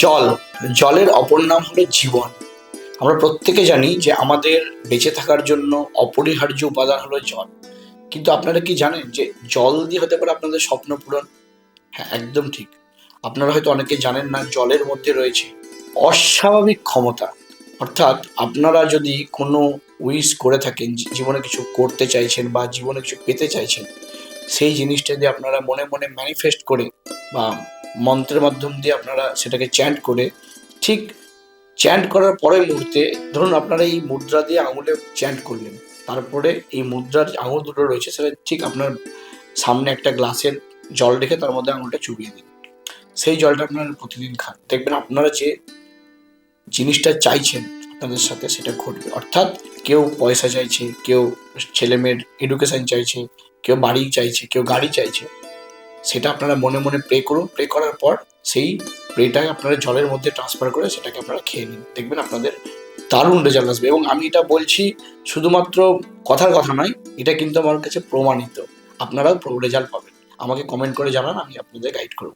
জল, জলের অপর নাম হলো জীবন। আমরা প্রত্যেকে জানি যে আমাদের বেঁচে থাকার জন্য অপরিহার্য উপাদান হলো জল। কিন্তু আপনারা কি জানেন যে জল দিয়ে হতে পারে আপনাদের স্বপ্ন পূরণ? হ্যাঁ, একদম ঠিক। আপনারা হয়তো অনেকে জানেন না জলের মধ্যে রয়েছে অস্বাভাবিক ক্ষমতা। অর্থাৎ আপনারা যদি কোনো উইশ করে থাকেন, জীবনে কিছু করতে চাইছেন বা জীবনে কিছু পেতে চাইছেন, সেই জিনিসটা দিয়ে আপনারা মনে মনে ম্যানিফেস্ট করে বা মন্ত্রের মাধ্যম দিয়ে আপনারা সেটাকে চ্যান্ট করে, ঠিক চ্যান্ট করার পরের মুহূর্তে, ধরুন আপনারা এই মুদ্রা দিয়ে আঙুলে চ্যান্ট করলেন, তারপরে এই মুদ্রার যে আঙুল দুটো রয়েছে সেটা ঠিক আপনার সামনে একটা গ্লাসের জল রেখে তার মধ্যে আঙুলটা চুবিয়ে দিন। সেই জলটা আপনারা প্রতিদিন খান, দেখবেন আপনারা যে জিনিসটা চাইছেন আপনাদের সাথে সেটা ঘটবে। অর্থাৎ কেউ পয়সা চাইছে, কেউ ছেলে মেয়ের এডুকেশন চাইছে, কেউ বাড়ি চাইছে, কেউ গাড়ি চাইছে, সেটা আপনারা মনে মনে প্রে করুন। প্রে করার পর সেই প্রেটাকে আপনারা জলের মধ্যে ট্রান্সফার করে সেটাকে আপনারা খেয়ে নিন, দেখবেন আপনাদের দারুণ রেজাল্ট আসবে। এবং আমি এটা বলছি শুধুমাত্র কথার কথা নয়, এটা কিন্তু আমার কাছে প্রমাণিত। আপনারাও রেজাল্ট পাবেন। আমাকে কমেন্ট করে জানান, আমি আপনাদের গাইড করব।